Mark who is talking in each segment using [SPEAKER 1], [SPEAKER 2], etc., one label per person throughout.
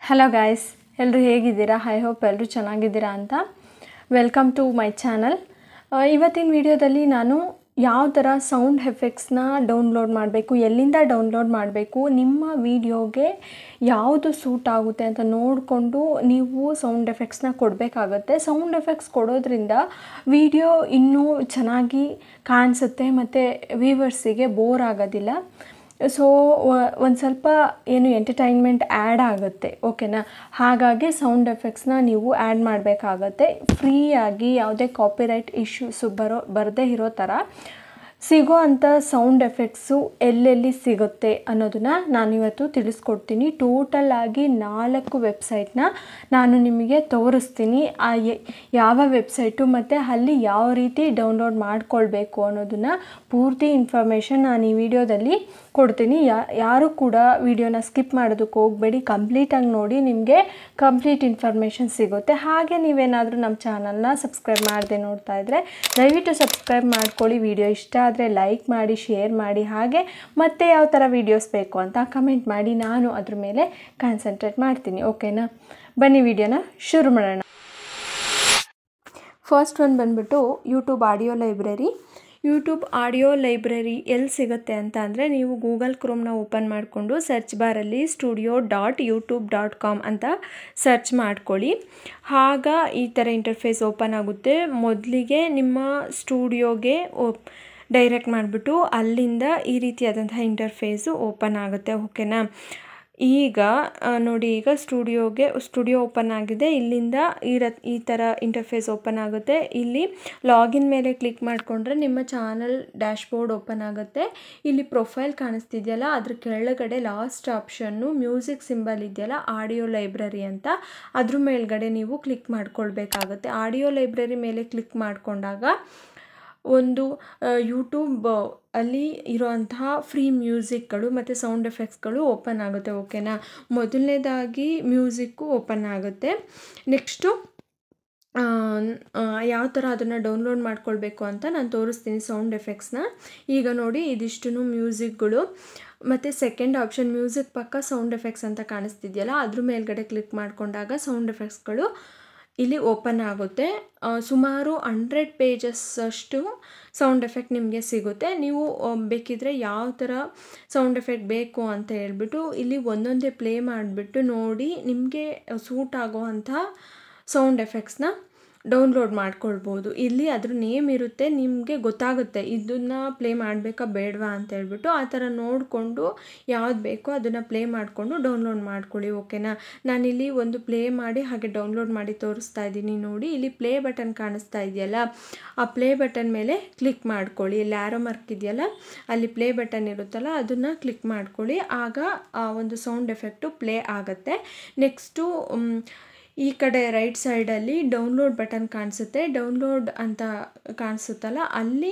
[SPEAKER 1] Hello guys, ಎಲ್ಲರೂ ಹೇಗಿದ್ದೀರಾ? I hope ಎಲ್ಲರೂ ಚೆನ್ನಾಗಿದ್ದೀರಾ ಅಂತ. Welcome to my channel. ಇವತ್ತಿನ ವಿಡಿಯೋದಲ್ಲಿ ನಾನು ಯಾವ ಥರ ಸೌಂಡ್ ಎಫೆಕ್ಟ್ಸ್ನ ಡೌನ್ಲೋಡ್ ಮಾಡಬೇಕು, ಎಲ್ಲಿಂದ ಡೌನ್ಲೋಡ್ ಮಾಡಬೇಕು, ನಿಮ್ಮ ವಿಡಿಯೋಗೆ ಯಾವುದು ಸೂಟ್ ಆಗುತ್ತೆ ಅಂತ ನೋಡಿಕೊಂಡು ನೀವು ಸೌಂಡ್ ಎಫೆಕ್ಟ್ಸ್ನ ಕೊಡಬೇಕಾಗತ್ತೆ. ಸೌಂಡ್ ಎಫೆಕ್ಟ್ಸ್ ಕೊಡೋದ್ರಿಂದ ವಿಡಿಯೋ ಇನ್ನೂ ಚೆನ್ನಾಗಿ ಕಾಣಿಸುತ್ತೆ ಮತ್ತು ವ್ಯೂವರ್ಸಿಗೆ ಬೋರ್ ಆಗೋದಿಲ್ಲ. ಸೊ ಒಂದು ಸ್ವಲ್ಪ ಏನು ಎಂಟರ್ಟೈನ್ಮೆಂಟ್ ಆ್ಯಡ್ ಆಗುತ್ತೆ, ಓಕೆನಾ? ಹಾಗಾಗಿ ಸೌಂಡ್ ಎಫೆಕ್ಟ್ಸ್ನ ನೀವು ಆ್ಯಡ್ ಮಾಡಬೇಕಾಗತ್ತೆ. ಫ್ರೀಯಾಗಿ ಯಾವುದೇ ಕಾಪಿರೈಟ್ ಇಶ್ಯೂಸು ಬರದೇ ಇರೋ ಥರ ಸಿಗೋ ಅಂಥ ಸೌಂಡ್ ಎಫೆಕ್ಟ್ಸು ಎಲ್ಲೆಲ್ಲಿ ಸಿಗುತ್ತೆ ಅನ್ನೋದನ್ನು ನಾನಿವತ್ತು ತಿಳಿಸ್ಕೊಡ್ತೀನಿ. ಟೋಟಲ್ ಆಗಿ 4 ವೆಬ್ಸೈಟ್ನ ನಾನು ನಿಮಗೆ ತೋರಿಸ್ತೀನಿ. ಯಾವ ವೆಬ್ಸೈಟು ಮತ್ತು ಅಲ್ಲಿ ಯಾವ ರೀತಿ ಡೌನ್ಲೋಡ್ ಮಾಡಿಕೊಳ್ಬೇಕು ಅನ್ನೋದನ್ನು ಪೂರ್ತಿ ಇನ್ಫಾರ್ಮೇಷನ್ ನಾನು ಈ ವಿಡಿಯೋದಲ್ಲಿ ಕೊಡ್ತೀನಿ. ಯಾರು ಕೂಡ ವಿಡಿಯೋನ ಸ್ಕಿಪ್ ಮಾಡೋದಕ್ಕೆ ಹೋಗಬೇಡಿ, ಕಂಪ್ಲೀಟಾಗಿ ನೋಡಿ, ನಿಮಗೆ ಕಂಪ್ಲೀಟ್ ಇನ್ಫಾರ್ಮೇಷನ್ ಸಿಗುತ್ತೆ. ಹಾಗೆ ನೀವೇನಾದರೂ ನಮ್ಮ ಚಾನಲ್ನ ಸಬ್ಸ್ಕ್ರೈಬ್ ಮಾಡದೆ ನೋಡ್ತಾ ಇದ್ದರೆ ದಯವಿಟ್ಟು ಸಬ್ಸ್ಕ್ರೈಬ್ ಮಾಡ್ಕೊಳ್ಳಿ. ವಿಡಿಯೋ ಇಷ್ಟ ಆದರೆ ಲೈಕ್ ಮಾಡಿ, ಶೇರ್ ಮಾಡಿ, ಹಾಗೆ ಮತ್ತೆ ಯಾವ ಥರ ವೀಡಿಯೋಸ್ ಬೇಕು ಅಂತ ಕಮೆಂಟ್ ಮಾಡಿ. ನಾನು ಅದ್ರ ಮೇಲೆ ಕಾನ್ಸಂಟ್ರೇಟ್ ಮಾಡ್ತೀನಿ, ಓಕೆನಾ? ಬನ್ನಿ ವಿಡಿಯೋನ ಶುರು ಮಾಡೋಣ. ಫಸ್ಟ್ ಒಂದು ಬಂದ್ಬಿಟ್ಟು YouTube audio library. YouTube audio library ಎಲ್ಲಿ ಸಿಗುತ್ತೆ ಅಂತ ಅಂದರೆ, ನೀವು ಗೂಗಲ್ ಕ್ರೋಮ್ನ ಓಪನ್ ಮಾಡಿಕೊಂಡು ಸರ್ಚ್ ಬಾರಲ್ಲಿ studio.youtube.com ಅಂತ ಸರ್ಚ್ ಮಾಡ್ಕೊಳ್ಳಿ. ಆಗ ಈ ಥರ ಇಂಟರ್ಫೇಸ್ ಓಪನ್ ಆಗುತ್ತೆ. ಮೊದಲಿಗೆ ನಿಮ್ಮ ಸ್ಟುಡಿಯೋಗೆ ಡೈರೆಕ್ಟ್ ಮಾಡಿಬಿಟ್ಟು ಅಲ್ಲಿಂದ ಈ ರೀತಿಯಾದಂತಹ ಇಂಟರ್ಫೇಸು ಓಪನ್ ಆಗುತ್ತೆ, ಓಕೆನಾ? ಈಗ ನೋಡಿ, ಈಗ ಸ್ಟುಡಿಯೋ ಓಪನ್ ಆಗಿದೆ. ಇಲ್ಲಿಂದ ಈ ಥರ ಇಂಟರ್ಫೇಸ್ ಓಪನ್ ಆಗುತ್ತೆ. ಇಲ್ಲಿ ಲಾಗಿನ್ ಮೇಲೆ ಕ್ಲಿಕ್ ಮಾಡಿಕೊಂಡ್ರೆ ನಿಮ್ಮ ಚಾನಲ್ ಡ್ಯಾಶ್ಬೋರ್ಡ್ ಓಪನ್ ಆಗುತ್ತೆ. ಇಲ್ಲಿ ಪ್ರೊಫೈಲ್ ಕಾಣಿಸ್ತಿದೆಯಲ್ಲ, ಅದ್ರ ಕೆಳಗಡೆ ಲಾಸ್ಟ್ ಆಪ್ಷನ್ನು ಮ್ಯೂಸಿಕ್ ಸಿಂಬಲ್ ಇದೆಯಲ್ಲ, ಆಡಿಯೋ ಲೈಬ್ರರಿ ಅಂತ, ಅದ್ರ ಮೇಲ್ಗಡೆ ನೀವು ಕ್ಲಿಕ್ ಮಾಡ್ಕೊಳ್ಬೇಕಾಗುತ್ತೆ. ಆಡಿಯೋ ಲೈಬ್ರರಿ ಮೇಲೆ ಕ್ಲಿಕ್ ಮಾಡಿಕೊಂಡಾಗ ಒಂದು ಯೂಟ್ಯೂಬ್ ಅಲ್ಲಿ ಇರೋಂತಹ ಫ್ರೀ ಮ್ಯೂಸಿಕ್ಗಳು ಮತ್ತು ಸೌಂಡ್ ಎಫೆಕ್ಟ್ಸ್ಗಳು ಓಪನ್ ಆಗುತ್ತೆ, ಓಕೆನಾ? ಮೊದಲನೇದಾಗಿ ಮ್ಯೂಸಿಕ್ಕು ಓಪನ್ ಆಗುತ್ತೆ. ನೆಕ್ಸ್ಟು ಯಾವ ಥರ ಅದನ್ನು ಡೌನ್ಲೋಡ್ ಮಾಡ್ಕೊಳ್ಬೇಕು ಅಂತ ನಾನು ತೋರಿಸ್ತೀನಿ ಸೌಂಡ್ ಎಫೆಕ್ಟ್ಸ್ನ. ಈಗ ನೋಡಿ, ಇದಿಷ್ಟು ಮ್ಯೂಸಿಕ್ಗಳು. ಮತ್ತು ಸೆಕೆಂಡ್ ಆಪ್ಷನ್ ಮ್ಯೂಸಿಕ್ ಪಕ್ಕ ಸೌಂಡ್ ಎಫೆಕ್ಟ್ಸ್ ಅಂತ ಕಾಣಿಸ್ತಿದೆಯಲ್ಲ, ಅದ್ರ ಮೇಲ್ಗಡೆ ಕ್ಲಿಕ್ ಮಾಡಿಕೊಂಡಾಗ ಸೌಂಡ್ ಎಫೆಕ್ಟ್ಸ್ಗಳು ಇಲ್ಲಿ ಓಪನ್ ಆಗುತ್ತೆ. ಸುಮಾರು 100 ಪೇಜಸ್ ಅಷ್ಟು ಸೌಂಡ್ ಎಫೆಕ್ಟ್ ನಿಮಗೆ ಸಿಗುತ್ತೆ. ನೀವು ಬೇಕಿದ್ದರೆ ಯಾವ ಥರ ಸೌಂಡ್ ಎಫೆಕ್ಟ್ ಬೇಕು ಅಂತ ಹೇಳ್ಬಿಟ್ಟು ಇಲ್ಲಿ ಒಂದೊಂದೇ ಪ್ಲೇ ಮಾಡಿಬಿಟ್ಟು ನೋಡಿ, ನಿಮಗೆ ಸೂಟ್ ಆಗೋ ಅಂಥ ಸೌಂಡ್ ಎಫೆಕ್ಟ್ಸ್ನ ಡೌನ್ಲೋಡ್ ಮಾಡ್ಕೊಳ್ಬೋದು. ಇಲ್ಲಿ ಅದ್ರ ನೇಮ್ ಇರುತ್ತೆ, ನಿಮಗೆ ಗೊತ್ತಾಗುತ್ತೆ ಇದನ್ನು ಪ್ಲೇ ಮಾಡಬೇಕಾ ಬೇಡವಾ ಅಂತ ಹೇಳ್ಬಿಟ್ಟು. ಆ ಥರ ನೋಡಿಕೊಂಡು ಯಾವ್ದು ಬೇಕೋ ಅದನ್ನು ಪ್ಲೇ ಮಾಡಿಕೊಂಡು ಡೌನ್ಲೋಡ್ ಮಾಡ್ಕೊಳ್ಳಿ, ಓಕೆನಾ? ನಾನಿಲ್ಲಿ ಒಂದು ಪ್ಲೇ ಮಾಡಿ ಹಾಗೆ ಡೌನ್ಲೋಡ್ ಮಾಡಿ ತೋರಿಸ್ತಾ ಇದ್ದೀನಿ. ನೋಡಿ, ಇಲ್ಲಿ ಪ್ಲೇ ಬಟನ್ ಕಾಣಿಸ್ತಾ ಇದೆಯಲ್ಲ, ಆ ಪ್ಲೇ ಬಟನ್ ಮೇಲೆ ಕ್ಲಿಕ್ ಮಾಡ್ಕೊಳ್ಳಿ. ಇಲ್ಲಿ ಆರೋ ಮಾರ್ಕ್ ಇದೆಯಲ್ಲ, ಅಲ್ಲಿ ಪ್ಲೇ ಬಟನ್ ಇರುತ್ತಲ್ಲ, ಅದನ್ನು ಕ್ಲಿಕ್ ಮಾಡ್ಕೊಳ್ಳಿ. ಆಗ ಆ ಒಂದು ಸೌಂಡ್ ಎಫೆಕ್ಟು ಪ್ಲೇ ಆಗುತ್ತೆ. ನೆಕ್ಸ್ಟು ಈ ಕಡೆ ರೈಟ್ ಸೈಡಲ್ಲಿ ಡೌನ್ಲೋಡ್ ಬಟನ್ ಕಾಣಿಸುತ್ತೆ. ಡೌನ್ಲೋಡ್ ಅಂತ ಕಾಣಿಸುತ್ತಲ್ಲ, ಅಲ್ಲಿ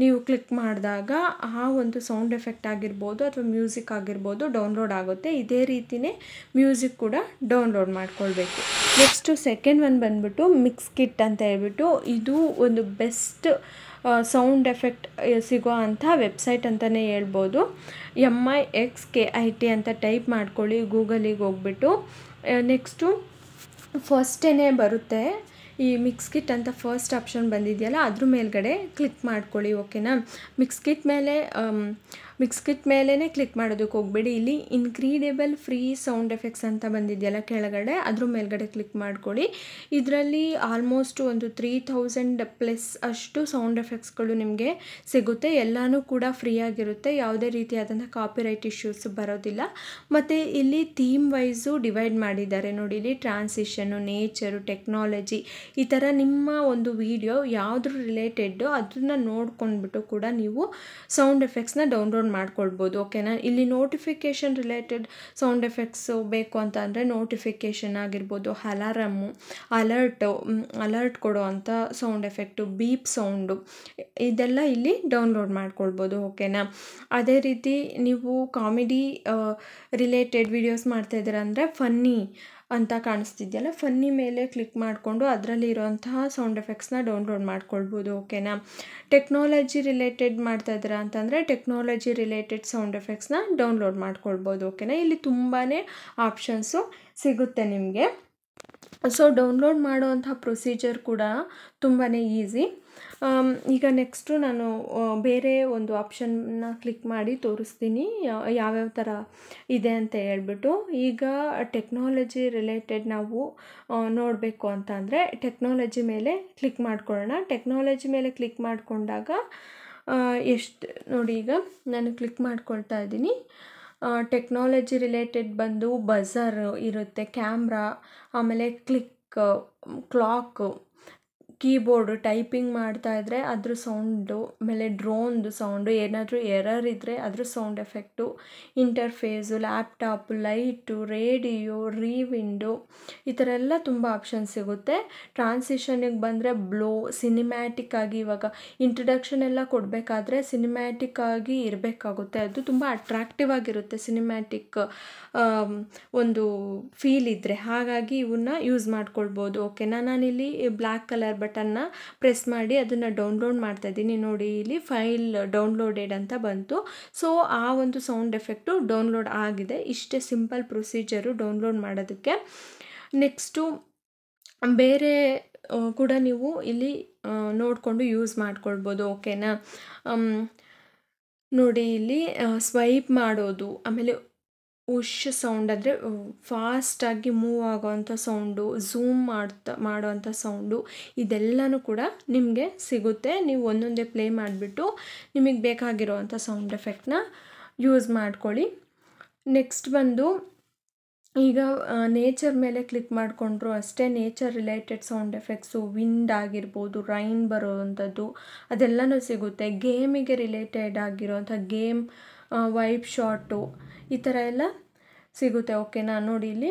[SPEAKER 1] ನೀವು ಕ್ಲಿಕ್ ಮಾಡಿದಾಗ ಆ ಒಂದು ಸೌಂಡ್ ಎಫೆಕ್ಟ್ ಆಗಿರ್ಬೋದು ಅಥವಾ ಮ್ಯೂಸಿಕ್ ಆಗಿರ್ಬೋದು ಡೌನ್ಲೋಡ್ ಆಗುತ್ತೆ. ಇದೇ ರೀತಿಯೇ ಮ್ಯೂಸಿಕ್ ಕೂಡ ಡೌನ್ಲೋಡ್ ಮಾಡ್ಕೊಳ್ಬೇಕು. ನೆಕ್ಸ್ಟು ಸೆಕೆಂಡ್ ಒನ್ ಬಂದ್ಬಿಟ್ಟು ಮಿಕ್ಸ್ ಕಿಟ್ ಅಂತ ಹೇಳ್ಬಿಟ್ಟು, ಇದು ಒಂದು ಬೆಸ್ಟ್ ಸೌಂಡ್ ಎಫೆಕ್ಟ್ ಸಿಗೋ ಅಂಥ ವೆಬ್ಸೈಟ್ ಅಂತಲೇ ಹೇಳ್ಬೋದು. MIXKIT ಅಂತ ಟೈಪ್ ಮಾಡ್ಕೊಳ್ಳಿ ಗೂಗಲಿಗೆ ಹೋಗ್ಬಿಟ್ಟು. ನೆಕ್ಸ್ಟು ಫಸ್ಟೇ ಬರುತ್ತೆ ಈ ಮಿಕ್ಸ್ ಕಿಟ್ ಅಂತ ಫಸ್ಟ್ ಆಪ್ಷನ್ ಬಂದಿದೆಯಲ್ಲ, ಅದ್ರ ಮೇಲ್ಗಡೆ ಕ್ಲಿಕ್ ಮಾಡ್ಕೊಳ್ಳಿ, ಓಕೆನಾ? ಮಿಕ್ಸ್ ಕಿಟ್ ಮೇಲೇ ಕ್ಲಿಕ್ ಮಾಡೋದಕ್ಕೆ ಹೋಗಬೇಡಿ. ಇಲ್ಲಿ ಇನ್ಕ್ರೀಡಿಬಲ್ ಫ್ರೀ ಸೌಂಡ್ ಎಫೆಕ್ಟ್ಸ್ ಅಂತ ಬಂದಿದೆಯಲ್ಲ ಕೆಳಗಡೆ, ಅದ್ರ ಮೇಲ್ಗಡೆ ಕ್ಲಿಕ್ ಮಾಡ್ಕೊಳ್ಳಿ. ಇದರಲ್ಲಿ ಆಲ್ಮೋಸ್ಟ್ ಒಂದು 3000+ ಅಷ್ಟು ಸೌಂಡ್ ಎಫೆಕ್ಟ್ಸ್ಗಳು ನಿಮಗೆ ಸಿಗುತ್ತೆ. ಎಲ್ಲನೂ ಕೂಡ ಫ್ರೀಯಾಗಿರುತ್ತೆ, ಯಾವುದೇ ರೀತಿಯಾದಂಥ ಕಾಪಿರೈಟ್ ಇಶ್ಯೂಸ್ ಬರೋದಿಲ್ಲ. ಮತ್ತು ಇಲ್ಲಿ ಥೀಮ್ ವೈಸು ಡಿವೈಡ್ ಮಾಡಿದ್ದಾರೆ ನೋಡಿ. ಇಲ್ಲಿ ಟ್ರಾನ್ಸಿಷನ್ನು, ನೇಚರು, ಟೆಕ್ನಾಲಜಿ, ಈ ಥರ ನಿಮ್ಮ ಒಂದು ವಿಡಿಯೋ ಯಾವುದ್ರ ರಿಲೇಟೆಡ್ಡು ಅದನ್ನು ನೋಡ್ಕೊಂಡ್ಬಿಟ್ಟು ಕೂಡ ನೀವು ಸೌಂಡ್ ಎಫೆಕ್ಟ್ಸ್ನ ಡೌನ್ಲೋಡ್ ಮಾಡ್ಕೊಳ್ಬೋದು, ಓಕೆನಾ? ಇಲ್ಲಿ ನೋಟಿಫಿಕೇಷನ್ ರಿಲೇಟೆಡ್ ಸೌಂಡ್ ಎಫೆಕ್ಟ್ಸು ಬೇಕು ಅಂತ ಅಂದರೆ ನೋಟಿಫಿಕೇಷನ್ ಆಗಿರ್ಬೋದು, ಅಲರ್ಟ್ ಕೊಡೋ ಅಂಥ ಸೌಂಡ್ ಎಫೆಕ್ಟು, ಬೀಪ್ ಸೌಂಡು, ಇದೆಲ್ಲ ಇಲ್ಲಿ ಡೌನ್ಲೋಡ್ ಮಾಡ್ಕೊಳ್ಬೋದು, ಓಕೆನಾ? ಅದೇ ರೀತಿ ನೀವು ಕಾಮಿಡಿ ರಿಲೇಟೆಡ್ ವಿಡಿಯೋಸ್ ಮಾಡ್ತಾಯಿದ್ದೀರ ಅಂದರೆ ಫನ್ನಿ ಅಂತ ಕಾಣಿಸ್ತಿದೆಯಲ್ಲ, ಫನ್ನಿ ಮೇಲೆ ಕ್ಲಿಕ್ ಮಾಡಿಕೊಂಡು ಅದರಲ್ಲಿ ಇರೋಂತಹ ಸೌಂಡ್ ಎಫೆಕ್ಟ್ಸ್ನ ಡೌನ್ಲೋಡ್ ಮಾಡ್ಕೊಳ್ಬೋದು. ಓಕೆನಾ. ಟೆಕ್ನಾಲಜಿ ರಿಲೇಟೆಡ್ ಮಾಡ್ತಾ ಇದ್ದೀರಾ ಅಂತಂದರೆ ಟೆಕ್ನಾಲಜಿ ರಿಲೇಟೆಡ್ ಸೌಂಡ್ ಎಫೆಕ್ಟ್ಸ್ನ ಡೌನ್ಲೋಡ್ ಮಾಡ್ಕೊಳ್ಬೋದು. ಓಕೆನಾ. ಇಲ್ಲಿ ತುಂಬಾ ಆಪ್ಷನ್ಸು ಸಿಗುತ್ತೆ ನಿಮಗೆ. ಸೊ ಡೌನ್ಲೋಡ್ ಮಾಡುವಂಥ ಪ್ರೊಸೀಜರ್ ಕೂಡ ತುಂಬಾ ಈಸಿ. ಈಗ ನೆಕ್ಸ್ಟು ನಾನು ಬೇರೆ ಒಂದು ಆಪ್ಷನ್ನ ಕ್ಲಿಕ್ ಮಾಡಿ ತೋರಿಸ್ತೀನಿ ಯಾವ್ಯಾವ ಥರ ಇದೆ ಅಂತ ಹೇಳ್ಬಿಟ್ಟು. ಈಗ ಟೆಕ್ನಾಲಜಿ ರಿಲೇಟೆಡ್ ನಾವು ನೋಡಬೇಕು ಅಂತ ಅಂದರೆ ಟೆಕ್ನಾಲಜಿ ಮೇಲೆ ಕ್ಲಿಕ್ ಮಾಡ್ಕೊಳ್ಳೋಣ. ಟೆಕ್ನಾಲಜಿ ಮೇಲೆ ಕ್ಲಿಕ್ ಮಾಡಿಕೊಂಡಾಗ ಎಷ್ಟು ನೋಡಿ, ಈಗ ನಾನು ಕ್ಲಿಕ್ ಮಾಡ್ಕೊಳ್ತಾ ಇದ್ದೀನಿ. ಟೆಕ್ನಾಲಜಿ ರಿಲೇಟೆಡ್ ಬಂದು ಬಜರ್ ಇರುತ್ತೆ, ಕ್ಯಾಮ್ರಾ, ಆಮೇಲೆ ಕ್ಲಾಕ್, ಕೀಬೋರ್ಡು, ಟೈಪಿಂಗ್ ಮಾಡ್ತಾ ಇದ್ದರೆ ಅದ್ರ ಸೌಂಡು, ಆಮೇಲೆ ಡ್ರೋನ್ದು ಸೌಂಡು, ಏನಾದರೂ ಎರರ್ ಇದ್ದರೆ ಅದ್ರ sound effect, interface, laptop, light, radio, rewind, ಈ ಥರ ಎಲ್ಲ ತುಂಬ ಆಪ್ಷನ್ ಸಿಗುತ್ತೆ. ಟ್ರಾನ್ಸಿಷನಿಗೆ ಬಂದರೆ ಬ್ಲೋ, ಸಿನಿಮ್ಯಾಟಿಕ್ ಆಗಿ, ಇವಾಗ ಇಂಟ್ರಡಕ್ಷನ್ ಎಲ್ಲ ಕೊಡಬೇಕಾದ್ರೆ ಸಿನಿಮ್ಯಾಟಿಕ್ ಆಗಿ ಇರಬೇಕಾಗುತ್ತೆ. ಅದು ತುಂಬ ಅಟ್ರಾಕ್ಟಿವ್ ಆಗಿರುತ್ತೆ ಸಿನಿಮ್ಯಾಟಿಕ್ ಒಂದು ಫೀಲ್ ಇದ್ದರೆ. ಹಾಗಾಗಿ ಇವನ್ನ ಯೂಸ್ ಮಾಡ್ಕೊಳ್ಬೋದು. ಓಕೆನಾ. ನಾನಿಲ್ಲಿ ಬ್ಲ್ಯಾಕ್ ಕಲರ್ ಬಟನ್ನ ಪ್ರೆಸ್ ಮಾಡಿ ಅದನ್ನು ಡೌನ್ಲೋಡ್ ಮಾಡ್ತಾ ಇದ್ದೀನಿ. ನೋಡಿ, ಇಲ್ಲಿ ಫೈಲ್ ಡೌನ್ಲೋಡೆಡ್ ಅಂತ ಬಂತು. ಸೊ ಆ ಒಂದು ಸೌಂಡ್ ಎಫೆಕ್ಟು ಡೌನ್ಲೋಡ್ ಆಗಿದೆ. ಇಷ್ಟೇ ಸಿಂಪಲ್ ಪ್ರೊಸೀಜರು ಡೌನ್ಲೋಡ್ ಮಾಡೋದಕ್ಕೆ. ನೆಕ್ಸ್ಟು ಬೇರೆ ಕೂಡ ನೀವು ಇಲ್ಲಿ ನೋಡಿಕೊಂಡು ಯೂಸ್ ಮಾಡ್ಕೊಳ್ಬೋದು. ಓಕೆನಾ. ನೋಡಿ, ಇಲ್ಲಿ ಸ್ವೈಪ್ ಮಾಡೋದು, ಆಮೇಲೆ ಉಶ್ ಸೌಂಡ್ ಅಂದರೆ ಫಾಸ್ಟಾಗಿ ಮೂವ್ ಆಗೋವಂಥ ಸೌಂಡು, ಝೂಮ್ ಮಾಡೋವಂಥ ಸೌಂಡು, ಇದೆಲ್ಲನೂ ಕೂಡ ನಿಮಗೆ ಸಿಗುತ್ತೆ. ನೀವು ಒಂದೊಂದೇ ಪ್ಲೇ ಮಾಡಿಬಿಟ್ಟು ನಿಮಗೆ ಬೇಕಾಗಿರೋವಂಥ ಸೌಂಡ್ ಎಫೆಕ್ಟ್ನ ಯೂಸ್ ಮಾಡ್ಕೊಳ್ಳಿ. ನೆಕ್ಸ್ಟ್ ಬಂದು ಈಗ ನೇಚರ್ ಮೇಲೆ ಕ್ಲಿಕ್ ಮಾಡಿಕೊಂಡ್ರು ಅಷ್ಟೇ nature related sound effects, wind ಆಗಿರ್ಬೋದು, ರೈನ್ ಬರೋವಂಥದ್ದು ಅದೆಲ್ಲನೂ ಸಿಗುತ್ತೆ. ಗೇಮಿಗೆ ರಿಲೇಟೆಡ್ ಆಗಿರೋವಂಥ ಗೇಮ್ ವೈಪ್ ಶಾಟು, ಈ ಥರ ಎಲ್ಲ ಸಿಗುತ್ತೆ. ಓಕೆನಾ. ನೋಡಿ, ಇಲ್ಲಿ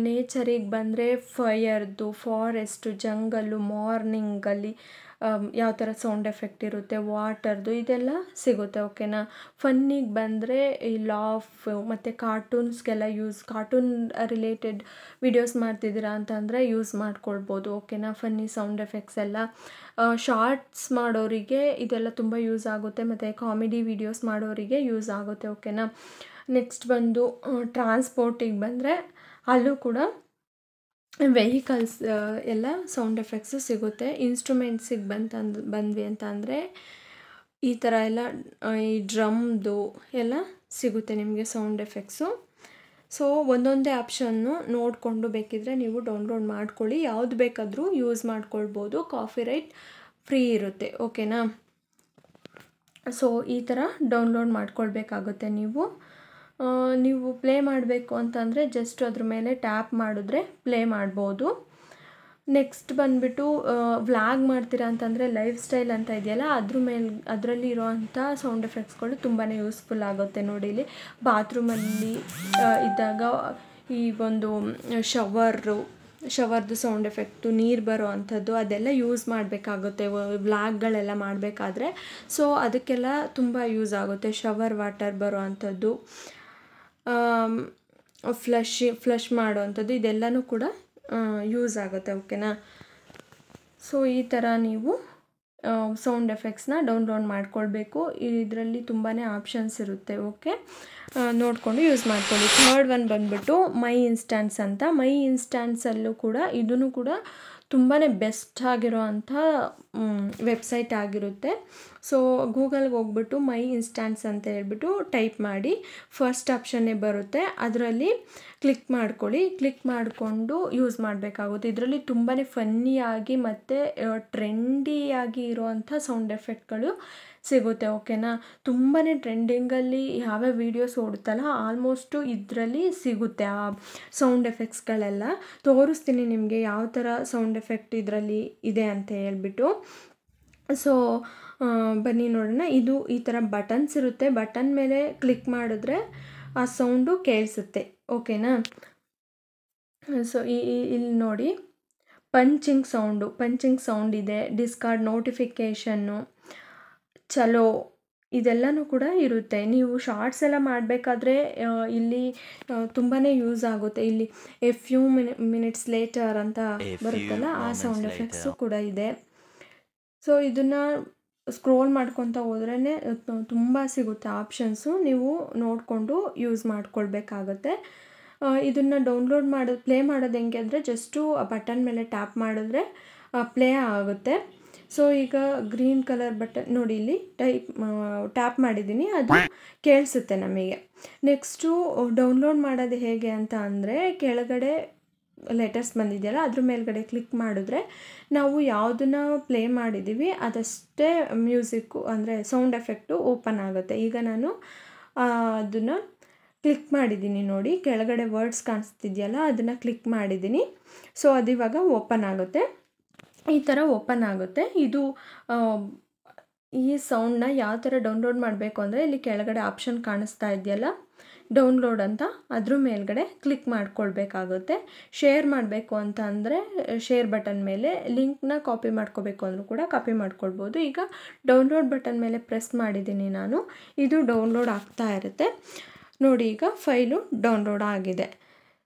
[SPEAKER 1] ನೇಚರಿಗೆ ಬಂದರೆ ಫೈರ್ದು, ಫಾರೆಸ್ಟು, ಜಂಗಲ್ಲು, ಮಾರ್ನಿಂಗಲ್ಲಿ ಯಾವ ಥರ ಸೌಂಡ್ ಎಫೆಕ್ಟ್ ಇರುತ್ತೆ, ವಾಟರ್ದು, ಇದೆಲ್ಲ ಸಿಗುತ್ತೆ. ಓಕೆನಾ. ಫನ್ನಿಗೆ ಬಂದರೆ ಈ ಲಾಫ್ ಮತ್ತು ಕಾರ್ಟೂನ್ಸ್ಗೆಲ್ಲ ಕಾರ್ಟೂನ್ ರಿಲೇಟೆಡ್ ವಿಡಿಯೋಸ್ ಮಾಡ್ತಿದ್ದೀರಾ ಅಂತಂದರೆ ಯೂಸ್ ಮಾಡ್ಕೊಳ್ಬೋದು. ಓಕೆನಾ. ಫನ್ನಿ ಸೌಂಡ್ ಎಫೆಕ್ಟ್ಸ್ ಎಲ್ಲ ಶಾರ್ಟ್ಸ್ ಮಾಡೋರಿಗೆ ಇದೆಲ್ಲ ತುಂಬ ಯೂಸ್ ಆಗುತ್ತೆ, ಮತ್ತು ಕಾಮಿಡಿ ವಿಡಿಯೋಸ್ ಮಾಡೋರಿಗೆ ಯೂಸ್ ಆಗುತ್ತೆ. ಓಕೆನಾ. ನೆಕ್ಸ್ಟ್ ಬಂದು ಟ್ರಾನ್ಸ್ಪೋರ್ಟಿಗೆ ಬಂದರೆ ಅಲ್ಲೂ ಕೂಡ ವೆಹಿಕಲ್ಸ್ ಎಲ್ಲ ಸೌಂಡ್ ಎಫೆಕ್ಟ್ಸು ಸಿಗುತ್ತೆ. ಇನ್ಸ್ಟ್ರೂಮೆಂಟ್ಸಿಗೆ ಬಂದ್ವಿ ಅಂತ ಅಂದರೆ ಈ ಥರ ಎಲ್ಲ ಈ ಡ್ರಮ್ದು ಎಲ್ಲ ಸಿಗುತ್ತೆ ನಿಮಗೆ ಸೌಂಡ್ ಎಫೆಕ್ಟ್ಸು. ಸೊ ಒಂದೊಂದೇ ಆಪ್ಷನ್ನು ನೋಡಿಕೊಂಡು ಬೇಕಿದ್ರೆ ನೀವು ಡೌನ್ಲೋಡ್ ಮಾಡ್ಕೊಳ್ಳಿ. ಯಾವುದು ಬೇಕಾದರೂ ಯೂಸ್ ಮಾಡ್ಕೊಳ್ಬೋದು, ಕಾಪಿರೈಟ್ ಫ್ರೀ ಇರುತ್ತೆ. ಓಕೆನಾ. ಸೊ ಈ ಥರ ಡೌನ್ಲೋಡ್ ಮಾಡ್ಕೊಳ್ಬೇಕಾಗುತ್ತೆ. ನೀವು ಪ್ಲೇ ಮಾಡಬೇಕು ಅಂತಂದರೆ ಜಸ್ಟ್ ಅದ್ರ ಮೇಲೆ ಟ್ಯಾಪ್ ಮಾಡಿದ್ರೆ ಪ್ಲೇ ಮಾಡ್ಬೋದು. ನೆಕ್ಸ್ಟ್ ಬಂದುಬಿಟ್ಟು ವ್ಲಾಗ್ ಮಾಡ್ತೀರಾ ಅಂತಂದರೆ ಲೈಫ್ ಸ್ಟೈಲ್ ಅಂತ ಇದೆಯಲ್ಲ, ಅದರಲ್ಲಿ ಇರೋವಂಥ ಸೌಂಡ್ ಎಫೆಕ್ಟ್ಸ್ಗಳು ತುಂಬಾ ಯೂಸ್ಫುಲ್ ಆಗುತ್ತೆ. ನೋಡಿ, ಇಲ್ಲಿ ಬಾತ್ರೂಮಲ್ಲಿ ಇದ್ದಾಗ ಈ ಒಂದು ಶವರ್ದು ಸೌಂಡ್ ಎಫೆಕ್ಟು, ನೀರು ಬರೋ ಅಂಥದ್ದು ಅದೆಲ್ಲ ಯೂಸ್ ಮಾಡಬೇಕಾಗುತ್ತೆ ವ್ಲಾಗ್ಗಳೆಲ್ಲ ಮಾಡಬೇಕಾದ್ರೆ. ಸೊ ಅದಕ್ಕೆಲ್ಲ ತುಂಬ ಯೂಸ್ ಆಗುತ್ತೆ. ಶವರ್ ವಾಟರ್ ಬರೋ ಅಂಥದ್ದು, ಫ್ಲಶ್ ಮಾಡೋವಂಥದ್ದು, ಇದೆಲ್ಲನೂ ಕೂಡ ಯೂಸ್ ಆಗುತ್ತೆ. ಓಕೆನಾ. ಸೊ ಈ ಥರ ನೀವು ಸೌಂಡ್ ಎಫೆಕ್ಟ್ಸ್ನ ಡೌನ್ಲೋಡ್ ಮಾಡ್ಕೊಳ್ಬೇಕು. ಇದರಲ್ಲಿ ತುಂಬಾ ಆಪ್ಷನ್ಸ್ ಇರುತ್ತೆ. ಓಕೆ, ನೋಡಿಕೊಂಡು ಯೂಸ್ ಮಾಡ್ಕೊಳ್ಳಿ. ಥರ್ಡ್ ಒನ್ ಬಂದುಬಿಟ್ಟು ಮೈ ಇನ್ಸ್ಟಾನ್ಸ್ ಅಂತ. ಮೈ ಇನ್ಸ್ಟಾನ್ಸಲ್ಲೂ ಕೂಡ ಇದೂ ಕೂಡ ತುಂಬಾ ಬೆಸ್ಟ್ ಆಗಿರೋ ಅಂಥ ವೆಬ್ಸೈಟ್ ಆಗಿರುತ್ತೆ. ಸೊ ಗೂಗಲ್ಗೆ ಹೋಗ್ಬಿಟ್ಟು ಮೈ ಇನ್ಸ್ಟಾನ್ಸ್ ಅಂತ ಹೇಳ್ಬಿಟ್ಟು ಟೈಪ್ ಮಾಡಿ, ಫಸ್ಟ್ ಆಪ್ಷನ್ನೇ ಬರುತ್ತೆ, ಅದರಲ್ಲಿ ಕ್ಲಿಕ್ ಮಾಡ್ಕೊಳ್ಳಿ. ಕ್ಲಿಕ್ ಮಾಡಿಕೊಂಡು ಯೂಸ್ ಮಾಡಬೇಕಾಗುತ್ತೆ. ಇದರಲ್ಲಿ ತುಂಬಾ ಫನ್ನಿಯಾಗಿ ಮತ್ತು ಟ್ರೆಂಡಿಯಾಗಿ ಇರೋವಂಥ ಸೌಂಡ್ ಎಫೆಕ್ಟ್ಗಳು ಸಿಗುತ್ತೆ. ಓಕೆನಾ. ತುಂಬಾ ಟ್ರೆಂಡಿಂಗಲ್ಲಿ ಯಾವ್ಯಾವ ವೀಡಿಯೋಸ್ ಓಡುತ್ತಲ್ಲ ಆಲ್ಮೋಸ್ಟು ಇದರಲ್ಲಿ ಸಿಗುತ್ತೆ ಆ ಸೌಂಡ್ ಎಫೆಕ್ಟ್ಸ್ಗಳೆಲ್ಲ. ತೋರಿಸ್ತೀನಿ ನಿಮಗೆ ಯಾವ ಥರ ಸೌಂಡ್ ಎಫೆಕ್ಟ್ ಇದರಲ್ಲಿ ಇದೆ ಅಂತ ಹೇಳ್ಬಿಟ್ಟು. ಸೊ ಬನ್ನಿ ನೋಡೋಣ. ಇದು ಈ ಥರ ಬಟನ್ಸ್ ಇರುತ್ತೆ. ಬಟನ್ ಮೇಲೆ ಕ್ಲಿಕ್ ಮಾಡಿದ್ರೆ ಆ ಸೌಂಡು ಕೇಳಿಸುತ್ತೆ. ಓಕೆನಾ. ಸೊ ಇಲ್ಲಿ ನೋಡಿ, ಪಂಚಿಂಗ್ ಸೌಂಡ್ ಇದೆ, ಡಿಸ್ಕಾರ್ಡ್, ನೋಟಿಫಿಕೇಷನ್ನು, ಚಲೋ, ಇದೆಲ್ಲನೂ ಕೂಡ ಇರುತ್ತೆ. ನೀವು ಶಾರ್ಟ್ಸ್ ಎಲ್ಲ ಮಾಡಬೇಕಾದ್ರೆ ಇಲ್ಲಿ ತುಂಬಾ ಯೂಸ್ ಆಗುತ್ತೆ. ಇಲ್ಲಿ ಎ ಫ್ಯೂ ಮಿನಿಟ್ಸ್ ಲೇಟರ್ ಅಂತ ಬರುತ್ತಲ್ಲ, ಆ ಸೌಂಡ್ ಎಫೆಕ್ಟ್ಸು ಕೂಡ ಇದೆ. ಸೊ ಇದನ್ನು ಸ್ಕ್ರೋಲ್ ಮಾಡ್ಕೊತ ಹೋದ್ರೇ ತುಂಬ ಸಿಗುತ್ತೆ ಆಪ್ಷನ್ಸು, ನೀವು ನೋಡಿಕೊಂಡು ಯೂಸ್ ಮಾಡ್ಕೊಳ್ಬೇಕಾಗತ್ತೆ. ಇದನ್ನು ಡೌನ್ಲೋಡ್ ಪ್ಲೇ ಮಾಡೋದು ಹೆಂಗೆ ಅಂದರೆ, ಜಸ್ಟು ಆ ಬಟನ್ ಮೇಲೆ ಟ್ಯಾಪ್ ಮಾಡಿದ್ರೆ ಪ್ಲೇ ಆಗುತ್ತೆ. ಸೊ ಈಗ ಗ್ರೀನ್ ಕಲರ್ ಬಟನ್ ನೋಡಿ, ಇಲ್ಲಿ ಟ್ಯಾಪ್ ಮಾಡಿದ್ದೀನಿ, ಅದು ಕೇಳಿಸುತ್ತೆ ನಮಗೆ. ನೆಕ್ಸ್ಟು ಡೌನ್ಲೋಡ್ ಮಾಡೋದು ಹೇಗೆ ಅಂತ ಅಂದರೆ, ಕೆಳಗಡೆ ಲೆಟರ್ಸ್ ಬಂದಿದೆಯಲ್ಲ, ಅದ್ರ ಮೇಲ್ಗಡೆ ಕ್ಲಿಕ್ ಮಾಡಿದ್ರೆ ನಾವು ಯಾವುದನ್ನು ಪ್ಲೇ ಮಾಡಿದ್ದೀವಿ ಅದಷ್ಟೇ ಮ್ಯೂಸಿಕ್ಕು ಅಂದರೆ ಸೌಂಡ್ ಎಫೆಕ್ಟು ಓಪನ್ ಆಗುತ್ತೆ. ಈಗ ನಾನು ಅದನ್ನು ಕ್ಲಿಕ್ ಮಾಡಿದ್ದೀನಿ ನೋಡಿ, ಕೆಳಗಡೆ ವರ್ಡ್ಸ್ ಕಾಣಿಸ್ತಿದೆಯಲ್ಲ, ಅದನ್ನು ಕ್ಲಿಕ್ ಮಾಡಿದ್ದೀನಿ. ಸೊ ಅದಿವಾಗ ಓಪನ್ ಆಗುತ್ತೆ, ಈ ಥರ ಓಪನ್ ಆಗುತ್ತೆ. ಇದು ಈ ಸೌಂಡನ್ನ ಯಾವ ಥರ ಡೌನ್ಲೋಡ್ ಮಾಡಬೇಕು ಅಂದರೆ, ಇಲ್ಲಿ ಕೆಳಗಡೆ ಆಪ್ಷನ್ ಕಾಣಿಸ್ತಾ ಇದೆಯಲ್ಲ ಡೌನ್ಲೋಡ್ ಅಂತ, ಅದ್ರ ಮೇಲ್ಗಡೆ ಕ್ಲಿಕ್ ಮಾಡ್ಕೊಳ್ಬೇಕಾಗುತ್ತೆ. ಶೇರ್ ಮಾಡಬೇಕು ಅಂತ ಅಂದರೆ ಶೇರ್ ಬಟನ್ ಮೇಲೆ, ಲಿಂಕ್ನ ಕಾಪಿ ಮಾಡ್ಕೋಬೇಕು ಅಂದರೂ ಕೂಡ ಕಾಪಿ ಮಾಡ್ಕೊಳ್ಬೋದು. ಈಗ ಡೌನ್ಲೋಡ್ ಬಟನ್ ಮೇಲೆ ಪ್ರೆಸ್ ಮಾಡಿದ್ದೀನಿ ನಾನು, ಇದು ಡೌನ್ಲೋಡ್ ಆಗ್ತಾ ಇರುತ್ತೆ ನೋಡಿ. ಈಗ ಫೈಲು ಡೌನ್ಲೋಡ್ ಆಗಿದೆ.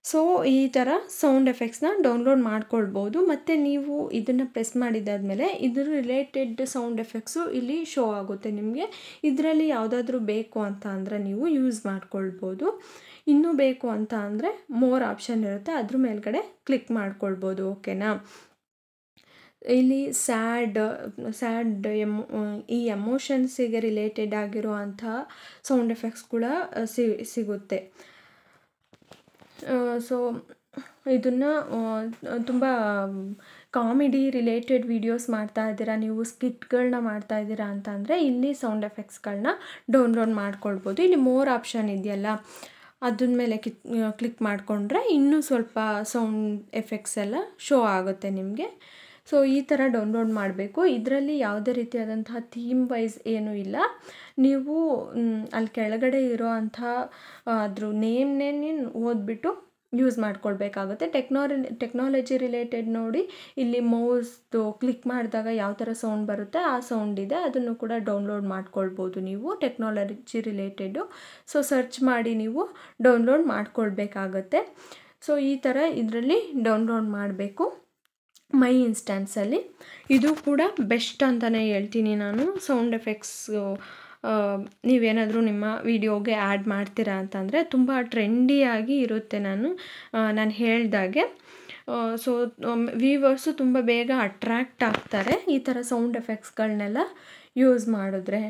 [SPEAKER 1] ಸೊ ಈ ಥರ ಸೌಂಡ್ ಎಫೆಕ್ಟ್ಸ್ನ ಡೌನ್ಲೋಡ್ ಮಾಡ್ಕೊಳ್ಬೋದು. ಮತ್ತು ನೀವು ಇದನ್ನು ಪ್ರೆಸ್ ಮಾಡಿದಾದ್ಮೇಲೆ ಇದ್ರ ರಿಲೇಟೆಡ್ ಸೌಂಡ್ ಎಫೆಕ್ಟ್ಸು ಇಲ್ಲಿ ಶೋ ಆಗುತ್ತೆ ನಿಮಗೆ. ಇದರಲ್ಲಿ ಯಾವುದಾದ್ರೂ ಬೇಕು ಅಂತ ಅಂದರೆ ನೀವು ಯೂಸ್ ಮಾಡ್ಕೊಳ್ಬೋದು. ಇನ್ನೂ ಬೇಕು ಅಂತ ಅಂದರೆ ಮೋರ್ ಆಪ್ಷನ್ ಇರುತ್ತೆ, ಅದ್ರ ಮೇಲ್ಗಡೆ ಕ್ಲಿಕ್ ಮಾಡ್ಕೊಳ್ಬೋದು. ಓಕೆನಾ. ಇಲ್ಲಿ ಸ್ಯಾಡ್ ಈ ಎಮೋಷನ್ಸಿಗೆ ರಿಲೇಟೆಡ್ ಆಗಿರೋ ಅಂಥ ಸೌಂಡ್ ಎಫೆಕ್ಟ್ಸ್ ಕೂಡ ಸಿಗುತ್ತೆ. ಸೊ ಇದನ್ನು ತುಂಬ ಕಾಮಿಡಿ ರಿಲೇಟೆಡ್ ವೀಡಿಯೋಸ್ ಮಾಡ್ತಾ ಇದ್ದೀರಾ, ನೀವು ಸ್ಕಿಟ್ಗಳನ್ನ ಮಾಡ್ತಾ ಇದ್ದೀರಾ ಅಂತ ಅಂದರೆ ಇಲ್ಲಿ ಸೌಂಡ್ ಎಫೆಕ್ಟ್ಸ್ಗಳನ್ನ ಡೌನ್ಲೋಡ್ ಮಾಡ್ಕೊಳ್ಬೋದು. ಇಲ್ಲಿ ಮೋರ್ ಆಪ್ಷನ್ ಇದೆಯಲ್ಲ, ಅದ್ರ ಮೇಲೆ ಕ್ಲಿಕ್ ಮಾಡಿಕೊಂಡ್ರೆ ಇನ್ನೂ ಸ್ವಲ್ಪ ಸೌಂಡ್ ಎಫೆಕ್ಟ್ಸ್ ಎಲ್ಲ ಶೋ ಆಗುತ್ತೆ ನಿಮಗೆ. ಸೊ ಈ ಥರ ಡೌನ್ಲೋಡ್ ಮಾಡಬೇಕು. ಇದರಲ್ಲಿ ಯಾವುದೇ ರೀತಿಯಾದಂತಹ ಥೀಮ್ ವೈಸ್ ಏನೂ ಇಲ್ಲ. ನೀವು ಅಲ್ಲಿ ಕೆಳಗಡೆ ಇರೋ ಅಂಥ ಅದ್ರ ನೇಮ್ನೇ ಓದ್ಬಿಟ್ಟು ಯೂಸ್ ಮಾಡ್ಕೊಳ್ಬೇಕಾಗುತ್ತೆ. ಟೆಕ್ನಾಲಜಿ ರಿಲೇಟೆಡ್ ನೋಡಿ, ಇಲ್ಲಿ ಮೌಸ್ದು ಕ್ಲಿಕ್ ಮಾಡಿದಾಗ ಯಾವ ಥರ ಸೌಂಡ್ ಬರುತ್ತೆ ಆ ಸೌಂಡ್ ಇದೆ, ಅದನ್ನು ಕೂಡ ಡೌನ್ಲೋಡ್ ಮಾಡ್ಕೊಳ್ಬೋದು ನೀವು, ಟೆಕ್ನಾಲಜಿ ರಿಲೇಟೆಡು. ಸೊ ಸರ್ಚ್ ಮಾಡಿ ನೀವು ಡೌನ್ಲೋಡ್ ಮಾಡ್ಕೊಳ್ಬೇಕಾಗತ್ತೆ. ಸೊ ಈ ಥರ ಇದರಲ್ಲಿ ಡೌನ್ಲೋಡ್ ಮಾಡಬೇಕು ಮೈ ಇನ್ಸ್ಟಾನ್ಸಲ್ಲಿ. ಇದು ಕೂಡ ಬೆಸ್ಟ್ ಅಂತಲೇ ಹೇಳ್ತೀನಿ ನಾನು. ಸೌಂಡ್ ಎಫೆಕ್ಟ್ಸು ನೀವೇನಾದರೂ ನಿಮ್ಮ ವಿಡಿಯೋಗೆ ಆ್ಯಡ್ ಮಾಡ್ತೀರಾ ಅಂತಂದರೆ ತುಂಬ ಟ್ರೆಂಡಿಯಾಗಿ ಇರುತ್ತೆ. ನಾನು ಹೇಳ್ದಾಗೆ ಸೊ ವ್ಯೂವರ್ಸು ತುಂಬ ಬೇಗ ಅಟ್ರ್ಯಾಕ್ಟ್ ಆಗ್ತಾರೆ ಈ ಥರ ಸೌಂಡ್ ಎಫೆಕ್ಟ್ಸ್ಗಳನ್ನೆಲ್ಲ ಯೂಸ್ ಮಾಡಿದ್ರೆ.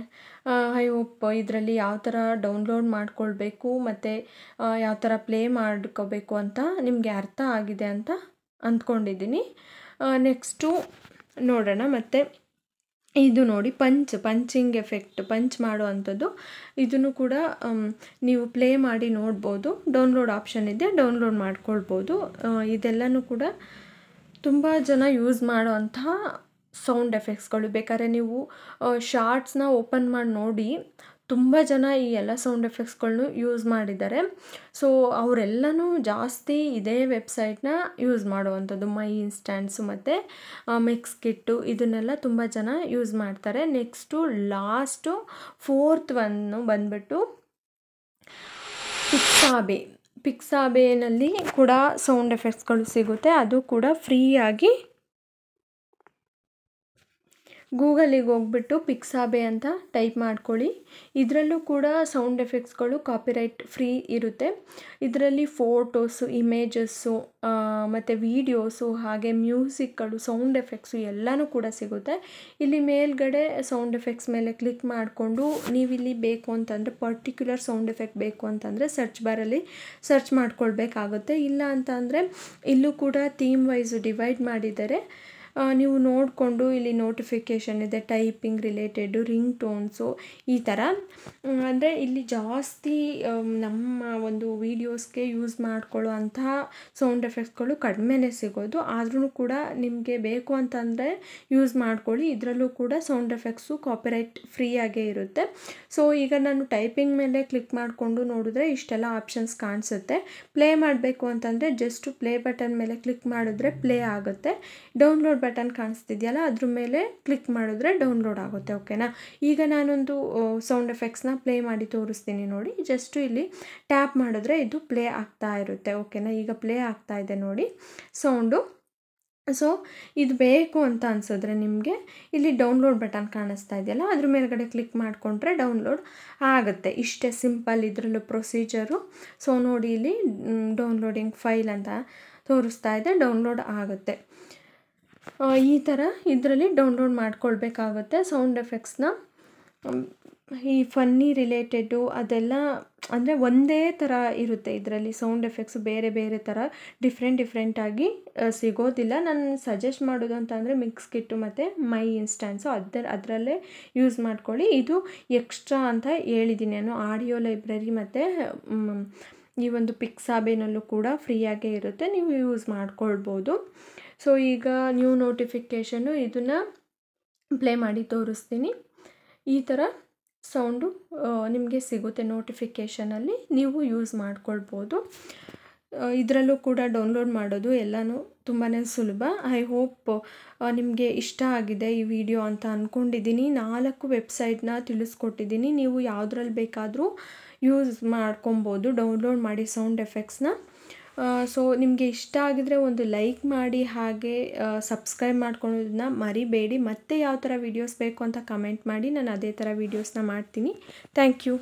[SPEAKER 1] ಐ ಹೋಪ್ ಇದರಲ್ಲಿ ಯಾವ ಥರ ಡೌನ್ಲೋಡ್ ಮಾಡ್ಕೊಳ್ಬೇಕು ಮತ್ತು ಯಾವ ಥರ ಪ್ಲೇ ಮಾಡ್ಕೋಬೇಕು ಅಂತ ನಿಮಗೆ ಅರ್ಥ ಆಗಿದೆ ಅಂತ ಅಂದ್ಕೊಂಡಿದ್ದೀನಿ. ನೆಕ್ಸ್ಟು ನೋಡೋಣ. ಮತ್ತು ಇದು ನೋಡಿ, ಪಂಚಿಂಗ್ ಎಫೆಕ್ಟ್, ಪಂಚ್ ಮಾಡೋ ಅಂಥದ್ದು. ಇದನ್ನು ಕೂಡ ನೀವು ಪ್ಲೇ ಮಾಡಿ ನೋಡ್ಬೋದು. ಡೌನ್ಲೋಡ್ ಆಪ್ಷನ್ ಇದೆ, ಡೌನ್ಲೋಡ್ ಮಾಡ್ಕೊಳ್ಬೋದು. ಇದೆಲ್ಲನೂ ಕೂಡ ತುಂಬ ಜನ ಯೂಸ್ ಮಾಡೋ ಅಂತಹ ಸೌಂಡ್ ಎಫೆಕ್ಟ್ಸ್ಗಳು. ಬೇಕಾದ್ರೆ ನೀವು ಶಾರ್ಟ್ಸ್ನ ಓಪನ್ ಮಾಡಿ ನೋಡಿ, ತುಂಬ ಜನ ಈ ಎಲ್ಲ ಸೌಂಡ್ ಎಫೆಕ್ಟ್ಸ್ಗಳನ್ನೂ ಯೂಸ್ ಮಾಡಿದ್ದಾರೆ. ಸೊ ಅವರೆಲ್ಲನೂ ಜಾಸ್ತಿ ಇದೇ ವೆಬ್ಸೈಟ್ನ ಯೂಸ್ ಮಾಡುವಂಥದ್ದು. ಮೈ ಇನ್ಸ್ಟಾನ್ಸು ಮತ್ತು ಮಿಕ್ಸ್ ಕಿಟ್ಟು ಇದನ್ನೆಲ್ಲ ತುಂಬ ಜನ ಯೂಸ್ ಮಾಡ್ತಾರೆ. ನೆಕ್ಸ್ಟು ಲಾಸ್ಟು 4th ಒನ್ನು ಬಂದ್ಬಿಟ್ಟು ಪಿಕ್ಸಾಬೇನಲ್ಲಿ ಕೂಡ ಸೌಂಡ್ ಎಫೆಕ್ಟ್ಸ್ಗಳು ಸಿಗುತ್ತೆ. ಅದು ಕೂಡ ಫ್ರೀಯಾಗಿ ಗೂಗಲಿಗೆ ಹೋಗ್ಬಿಟ್ಟು ಪಿಕ್ಸಾಬೆ ಅಂತ ಟೈಪ್ ಮಾಡ್ಕೊಳ್ಳಿ. ಇದರಲ್ಲೂ ಕೂಡ ಸೌಂಡ್ ಎಫೆಕ್ಟ್ಸ್ಗಳು ಕಾಪಿರೈಟ್ ಫ್ರೀ ಇರುತ್ತೆ. ಇದರಲ್ಲಿ ಫೋಟೋಸು, ಇಮೇಜಸ್ಸು ಮತ್ತು ವೀಡಿಯೋಸು, ಹಾಗೆ ಮ್ಯೂಸಿಕ್ಗಳು, ಸೌಂಡ್ ಎಫೆಕ್ಟ್ಸು ಎಲ್ಲನೂ ಕೂಡ ಸಿಗುತ್ತೆ. ಇಲ್ಲಿ ಮೇಲ್ಗಡೆ ಸೌಂಡ್ ಎಫೆಕ್ಟ್ಸ್ ಮೇಲೆ ಕ್ಲಿಕ್ ಮಾಡಿಕೊಂಡು ನೀವಿಲ್ಲಿ ಬೇಕು ಅಂತಂದರೆ ಪರ್ಟಿಕ್ಯುಲರ್ ಸೌಂಡ್ ಎಫೆಕ್ಟ್ ಬೇಕು ಅಂತಂದರೆ ಸರ್ಚ್ ಬಾರಲ್ಲಿ ಸರ್ಚ್ ಮಾಡ್ಕೊಳ್ಬೇಕಾಗುತ್ತೆ. ಇಲ್ಲ ಅಂತ ಅಂದರೆ ಇಲ್ಲೂ ಕೂಡ ಥೀಮ್ ವೈಸ್ ಡಿವೈಡ್ ಮಾಡಿದ್ದಾರೆ. ನೀವು ನೋಡಿಕೊಂಡು ಇಲ್ಲಿ ನೋಟಿಫಿಕೇಷನ್ ಇದೆ, ಟೈಪಿಂಗ್ ರಿಲೇಟೆಡು, ರಿಂಗ್ ಟೋನ್ಸು, ಈ ಥರ. ಅಂದರೆ ಇಲ್ಲಿ ಜಾಸ್ತಿ ನಮ್ಮ ಒಂದು ವೀಡಿಯೋಸ್ಗೆ ಯೂಸ್ ಮಾಡ್ಕೊಳ್ಳೋ ಅಂತಹ ಸೌಂಡ್ ಎಫೆಕ್ಟ್ಸ್ಗಳು ಕಡಿಮೆನೇ ಸಿಗೋದು. ಆದ್ರೂ ಕೂಡ ನಿಮಗೆ ಬೇಕು ಅಂತಂದರೆ ಯೂಸ್ ಮಾಡ್ಕೊಳ್ಳಿ. ಇದರಲ್ಲೂ ಕೂಡ ಸೌಂಡ್ ಎಫೆಕ್ಟ್ಸು ಕಾಪಿರೈಟ್ ಫ್ರೀಯಾಗೇ ಇರುತ್ತೆ. ಸೊ ಈಗ ನಾನು ಟೈಪಿಂಗ್ ಮೇಲೆ ಕ್ಲಿಕ್ ಮಾಡಿಕೊಂಡು ನೋಡಿದ್ರೆ ಇಷ್ಟೆಲ್ಲ ಆಪ್ಷನ್ಸ್ ಕಾಣಿಸುತ್ತೆ. ಪ್ಲೇ ಮಾಡಬೇಕು ಅಂತಂದರೆ ಜಸ್ಟ್ ಪ್ಲೇ ಬಟನ್ ಮೇಲೆ ಕ್ಲಿಕ್ ಮಾಡಿದ್ರೆ ಪ್ಲೇ ಆಗುತ್ತೆ. ಡೌನ್ಲೋಡ್ ಬಟನ್ ಕಾಣಿಸ್ತಿದೆಯಲ್ಲ ಅದ್ರ ಮೇಲೆ ಕ್ಲಿಕ್ ಮಾಡಿದ್ರೆ ಡೌನ್ಲೋಡ್ ಆಗುತ್ತೆ. ಓಕೆನಾ. ಈಗ ನಾನೊಂದು ಸೌಂಡ್ ಎಫೆಕ್ಟ್ಸ್ನ ಪ್ಲೇ ಮಾಡಿ ತೋರಿಸ್ತೀನಿ ನೋಡಿ. ಜಸ್ಟು ಇಲ್ಲಿ ಟ್ಯಾಪ್ ಮಾಡಿದ್ರೆ ಇದು ಪ್ಲೇ ಆಗ್ತಾ ಇರುತ್ತೆ. ಓಕೆನಾ. ಈಗ ಪ್ಲೇ ಆಗ್ತಾ ಇದೆ ನೋಡಿ ಸೌಂಡು. ಸೊ ಇದು ಬೇಕು ಅಂತ ಅನಿಸಿದ್ರೆ ನಿಮಗೆ ಇಲ್ಲಿ ಡೌನ್ಲೋಡ್ ಬಟನ್ ಕಾಣಿಸ್ತಾ ಇದೆಯಲ್ಲ ಅದ್ರ ಮೇಲ್ಗಡೆ ಕ್ಲಿಕ್ ಮಾಡಿಕೊಂಡ್ರೆ ಡೌನ್ಲೋಡ್ ಆಗುತ್ತೆ. ಇಷ್ಟೇ ಸಿಂಪಲ್ ಇದರಲ್ಲೂ ಪ್ರೊಸೀಜರು. ಸೊ ನೋಡಿ ಇಲ್ಲಿ ಡೌನ್ಲೋಡಿಂಗ್ ಫೈಲ್ ಅಂತ ತೋರಿಸ್ತಾ ಇದೆ, ಡೌನ್ಲೋಡ್ ಆಗುತ್ತೆ. ಈ ಥರ ಇದರಲ್ಲಿ ಡೌನ್ಲೋಡ್ ಮಾಡ್ಕೊಳ್ಬೇಕಾಗುತ್ತೆ ಸೌಂಡ್ ಎಫೆಕ್ಟ್ಸ್ನ. ಈ ಫನ್ನಿ ರಿಲೇಟೆಡ್ಡು ಅದೆಲ್ಲ ಅಂದರೆ ಒಂದೇ ಥರ ಇರುತ್ತೆ ಇದರಲ್ಲಿ ಸೌಂಡ್ ಎಫೆಕ್ಟ್ಸ್, ಬೇರೆ ಬೇರೆ ಥರ ಡಿಫ್ರೆಂಟಾಗಿ ಸಿಗೋದಿಲ್ಲ. ನಾನು ಸಜೆಸ್ಟ್ ಮಾಡೋದು ಅಂತ ಅಂದರೆ ಮಿಕ್ಸ್ ಕಿಟ್ಟು ಮತ್ತು ಮೈ ಇನ್ಸ್ಟಾನ್ಸು ಅದರಲ್ಲೇ ಯೂಸ್ ಮಾಡ್ಕೊಳ್ಳಿ. ಇದು ಎಕ್ಸ್ಟ್ರಾ ಅಂತ ಹೇಳಿದ್ದೀನಿ ನಾನು. ಆಡಿಯೋ ಲೈಬ್ರರಿ ಮತ್ತು ಈ ಒಂದು ಪಿಕ್ಸಾಬೆನಲ್ಲೂ ಕೂಡ ಫ್ರೀಯಾಗೇ ಇರುತ್ತೆ, ನೀವು ಯೂಸ್ ಮಾಡ್ಕೊಳ್ಬೋದು. ಸೊ ಈಗ ನ್ಯೂ ನೋಟಿಫಿಕೇಷನ್ನು ಇದನ್ನು ಪ್ಲೇ ಮಾಡಿ ತೋರಿಸ್ತೀನಿ. ಈ ಥರ ಸೌಂಡು ನಿಮಗೆ ಸಿಗುತ್ತೆ ನೋಟಿಫಿಕೇಷನಲ್ಲಿ, ನೀವು ಯೂಸ್ ಮಾಡ್ಕೊಳ್ಬೋದು. ಇದರಲ್ಲೂ ಕೂಡ ಡೌನ್ಲೋಡ್ ಮಾಡೋದು ಎಲ್ಲನೂ ತುಂಬಾ ಸುಲಭ. ಐ ಹೋಪ್ ನಿಮಗೆ ಇಷ್ಟ ಆಗಿದೆ ಈ ವಿಡಿಯೋ ಅಂತ ಅಂದ್ಕೊಂಡಿದ್ದೀನಿ. 4 ವೆಬ್ಸೈಟ್ನ ತಿಳಿಸ್ಕೊಟ್ಟಿದ್ದೀನಿ, ನೀವು ಯಾವುದ್ರಲ್ಲಿ ಬೇಕಾದರೂ ಯೂಸ್ ಮಾಡ್ಕೊಬೋದು ಡೌನ್ಲೋಡ್ ಮಾಡಿ ಸೌಂಡ್ ಎಫೆಕ್ಟ್ಸ್ನ. ಸೊ ನಿಮಗೆ ಇಷ್ಟ ಆಗಿದರೆ ಒಂದು ಲೈಕ್ ಮಾಡಿ, ಹಾಗೆ ಸಬ್ಸ್ಕ್ರೈಬ್ ಮಾಡ್ಕೊಳ್ಳೋದನ್ನ ಮರಿಬೇಡಿ. ಮತ್ತೆ ಯಾವ ಥರ ವೀಡಿಯೋಸ್ ಬೇಕು ಅಂತ ಕಮೆಂಟ್ ಮಾಡಿ, ನಾನು ಅದೇ ಥರ ವೀಡಿಯೋಸ್ನ ಮಾಡ್ತೀನಿ. Thank you.